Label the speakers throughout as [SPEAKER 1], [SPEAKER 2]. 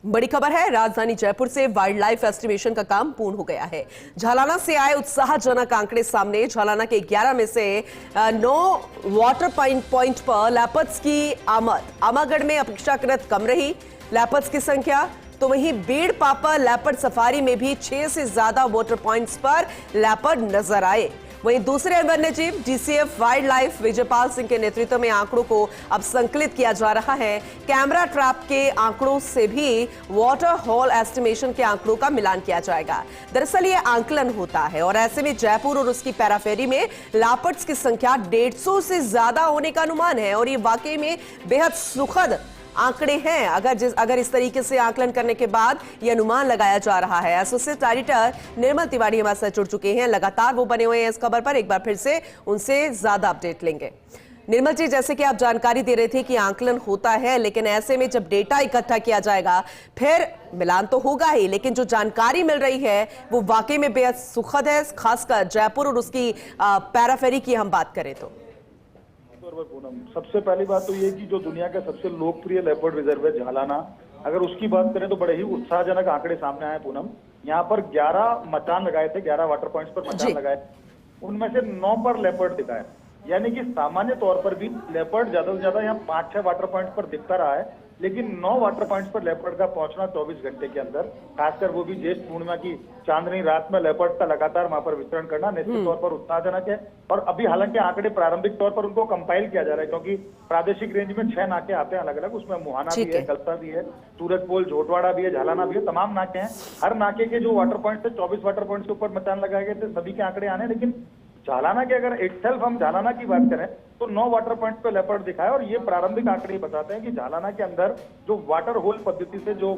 [SPEAKER 1] बड़ी खबर है, राजधानी जयपुर से वाइल्ड लाइफ एस्टिमेशन का काम पूर्ण हो गया है। झालाना से आए उत्साहजनक आंकड़े सामने। झालाना के 11 में से 9 वाटर पॉइंट पर लेपर्ड्स की आमद आमागढ़ में अपेक्षाकृत कम रही लेपर्ड्स की संख्या। तो वहीं बीड़ पापा लेपर्ड सफारी में भी 6 से ज्यादा वाटर पॉइंट्स पर लेपर्ड नजर आए। वहीं दूसरे वन्यजीव DCF wild life Vijaypal Singh के नेतृत्व में आंकड़ों को अब संकलित किया जा रहा है। कैमरा ट्रैप के आंकड़ों से भी वाटर होल एस्टिमेशन के आंकड़ों का मिलान किया जाएगा। दरअसल ये आंकलन होता है और ऐसे में जयपुर और उसकी पैराफेरी में लेपर्ड्स की संख्या 150 से ज्यादा होने का अनुमान है और ये वाकई में बेहद सुखद आंकड़े हैं। अगर इस तरीके से आकलन करने के बाद यह अनुमान लगाया जा रहा है। एसोसिएट एडिटर निर्मल तिवारी हमारे साथ जुड़ चुके हैं, लगातार वो बने हुए हैं इस खबर पर। एक बार फिर से उनसे ज्यादा अपडेट लेंगे। निर्मल जी, जैसे कि आप जानकारी दे रहे थे कि आंकलन होता है, लेकिन ऐसे में जब डेटा इकट्ठा किया जाएगा फिर मिलान तो होगा ही, लेकिन जो जानकारी मिल रही है वो वाकई में बेहद सुखद है, खासकर जयपुर और उसकी पैराफेरी की हम बात करें तो।
[SPEAKER 2] पूनम, सबसे पहली बात तो ये कि जो दुनिया का सबसे लोकप्रिय लेपर्ड रिजर्व है झालाना, अगर उसकी बात करें तो बड़े ही उत्साहजनक आंकड़े सामने आए पूनम। यहाँ पर 11 मचान लगाए थे, 11 वाटर पॉइंट्स पर मचान लगाए, उनमें से 9 पर लेपर्ड दिखा है। यानी कि सामान्य तौर पर भी लेपर्ड ज्यादा से ज्यादा यहाँ 5-6 वाटर पॉइंट्स पर दिखता रहा है, लेकिन 9 वाटर पॉइंट्स पर लेपर्ड का पहुंचना 24 घंटे के अंदर, खासकर वो भी ज्येष्ठ पूर्णिमा की चांदनी रात में लेपर्ड का लगातार वहां पर विचरण करना निश्चित तौर पर उत्साहजनक है। और अभी हालांकि आंकड़े प्रारंभिक तौर पर उनको कंपाइल किया जा रहा है, क्योंकि प्रादेशिक रेंज में 6 नाके आते हैं अलग अलग, उसमें मुहाना भी है, कलसा भी है, सूरजपोल, झोटवाड़ा भी है, झालाना भी है, तमाम नाके हैं। हर नाके के जो वाटर पॉइंट थे 24 वाटर पॉइंट के ऊपर मचान लगाए गए थे, सभी के आंकड़े आने। लेकिन झालाना के अगर इटसेल्फ हम झालाना की बात करें तो 9 वाटर पॉइंट पे लेपर्ड दिखाए और ये प्रारंभिक आंकड़े बताते हैं कि झालाना के अंदर जो वाटर होल पद्धति से जो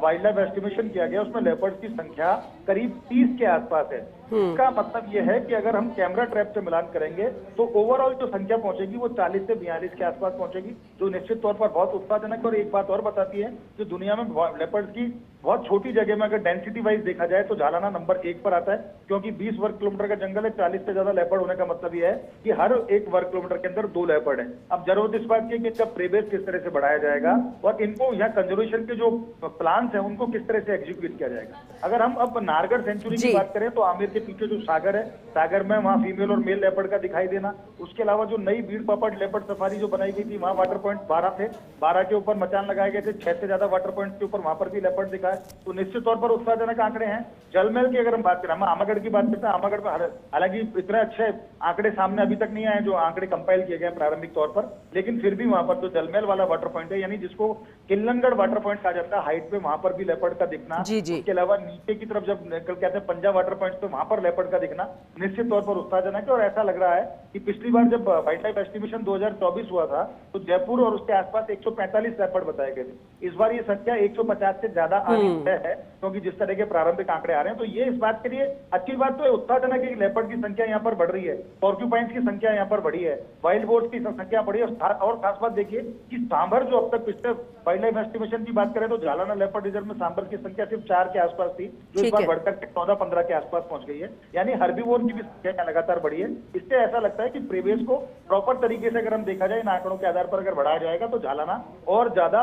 [SPEAKER 2] वाइल्ड लाइफ एस्टिमेशन किया गया उसमें लेपर्ड की संख्या करीब 30 के आसपास है। इसका मतलब यह है कि अगर हम कैमरा ट्रैप से मिलान करेंगे तो ओवरऑल जो संख्या पहुंचेगी वो 40 से 42 के आसपास पहुंचेगी, जो निश्चित तौर पर बहुत उत्साहजनक है। और एक बात और बताती है कि दुनिया में लेपर्ड की बहुत छोटी जगह में अगर डेंसिटी वाइज देखा जाए तो झालाना नंबर 1 पर आता है, क्योंकि 20 वर्ग किलोमीटर का जंगल है। 40 से ज्यादा लेपर्ड होने का मतलब यह है कि हर 1 वर्ग किलोमीटर के अंदर 2 लेपर्ड है। अब जरूरत इस बात की कि इनका प्रेबेस किस तरह से बढ़ाया जाएगा और इनको यहाँ कंजर्वेशन के जो प्लान्स हैं उनको किस तरह से एग्जीक्यूट किया जाएगा। अगर हम अब नारगढ़ सेंचुरी की बात करें तो आमिर के पीछे जो सागर है, सागर में वहाँ फीमेल और मेल लेपर्ड का दिखाई देना, उसके अलावा जो नई बीड़ पापड़ लेपर्ड सफारी जो बनाई गई थी वहाँ वाटर पॉइंट 12 थे, 12 के ऊपर मचान लगाए गए थे, 6 से ज्यादा वाटर पॉइंट के ऊपर वहां पर भी लेपर्ड दिखाए, तो निश्चित तौर पर उत्साहजनक आंकड़े हैं। जलमहल की अगर हम बात करें, हम आमागढ़ की बात करते हैं, आमागढ़ में हालांकि इतने अच्छे आंकड़े सामने अभी तक नहीं आए जो आंकड़े कंपाइल किए गए प्रारंभिक तौर पर, लेकिन फिर भी वहां पर जो जलमहल वाला वाटर पॉइंट है, यानी जिसको किल्लंगढ़ वाटर पॉइंट कहा जाता है, हाइट पे वहां पर भी लेपर्ड का दिखना, इसके अलावा नीचे की तरफ जब निकल के आते हैं पंजा वाटर पॉइंट पे वहां पर लेपर्ड का दिखना निश्चित तौर पर उत्साहजनक है। और ऐसा लग रहा है कि पिछली बार जब वाइल्ड लाइफ एस्टिमेशन 2024 हुआ था तो जयपुर और उसके आसपास 145 लेपर्ड बताए गए थे। इस बार ये संख्या 150 से ज्यादा आनी है, क्योंकि जिस तरह के प्रारंभिक आंकड़े आ रहे हैं, तो ये इस बात के लिए अच्छी बात तो है, उत्साहजनक है कि लेपर्ड की संख्या यहाँ पर बढ़ रही है, पॉर्क्यूपाइन्स की संख्या यहाँ पर बढ़ी है, वाइल्ड बोर्ड की संख्या बढ़ी है। और खास बात देखिए कि सांभर जो अब तक पिछले वाइल्ड लाइफ एस्टिमेशन की बात करें तो झालाना लेपर्ड रिजर्व में सांभर की संख्या सिर्फ 4 के आसपास थी, जो इस बार बढ़कर 14-15 के आसपास पहुंच गई है। यानी हर्बीवोर की भी संख्या लगातार बढ़ी है। इससे ऐसा लगता है कि प्रीवियस को प्रॉपर तरीके से अगर हम देखा जाए इन आंकड़ों के आधार पर अगर बढ़ाया जाएगा तो झालाना और ज्यादा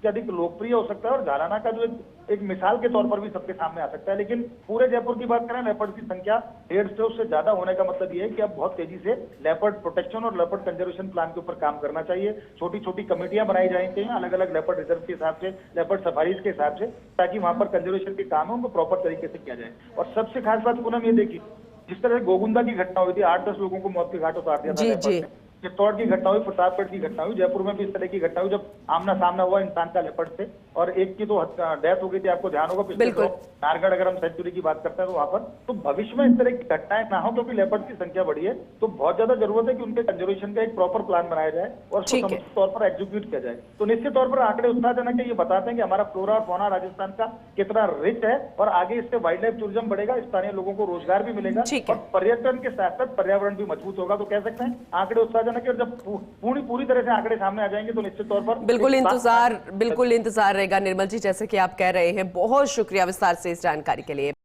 [SPEAKER 2] अधिक लोकप्रिय हो सकता है और झालाना का जो एक मिसाल के तौर पर भी सबके सामने आ सकता है। लेकिन पूरे जयपुर की बात करें, लेपर्ड की संख्या 150 से ज्यादा होने का मतलब ये है कि अब बहुत तेजी से लेपर्ड प्रोटेक्शन और लेपर्ड कंजर्वेशन प्लान के ऊपर काम करना चाहिए। छोटी छोटी कमेटियां बनाई जानी चाहिए अलग अलग लेपर्ड रिजर्व के हिसाब से, लेपर्ड सफारीज के हिसाब से, ताकि वहां पर कंजर्वेशन के काम है उनको प्रॉपर तरीके से किया जाए। और सबसे खास बात पूनम ये देखिए, जिस तरह गोगुंदा की घटना हुई थी, 8-10 लोगों को मौत के घाट उतार दिया था, चित्तौड़ की घटना हुई, प्रतापगढ़ की घटना हुई, जयपुर में भी इस तरह की घटना हुई जब आमना सामना हुआ इंसान का लेपर्ड से, और एक की तो डेथ हो गई थी, आपको ध्यान होगा पिछले नारगढ़ अगर हम सेंचुरी की बात करते हैं तो वहां पर। तो भविष्य में इस तरह की घटनाएं ना हो, क्योंकि लेपर्ड की संख्या बढ़ी है, तो बहुत ज्यादा जरूरत है कि उनके कंजर्वेशन का एक प्रॉपर प्लान बनाया जाए और समुचित तौर पर एग्जीक्यूट किया जाए। तो निश्चित तौर पर आंकड़े उत्साहजनक है, ये बताते हैं कि हमारा फ्लोरा और फौना राजस्थान का कितना रिच है और आगे इससे वाइल्ड लाइफ टूरिज्म बढ़ेगा, स्थानीय लोगों को रोजगार भी मिलेगा और पर्यटन के साथ साथ पर्यावरण भी मजबूत होगा। तो कह सकते हैं आंकड़े उत्साहजनक है। जब पूरी तरह से आंकड़े सामने आ जाएंगे तो निश्चित तौर पर बिल्कुल इंतजार रहेगा। निर्मल जी, जैसे कि आप कह रहे हैं, बहुत शुक्रिया विस्तार से इस जानकारी के लिए।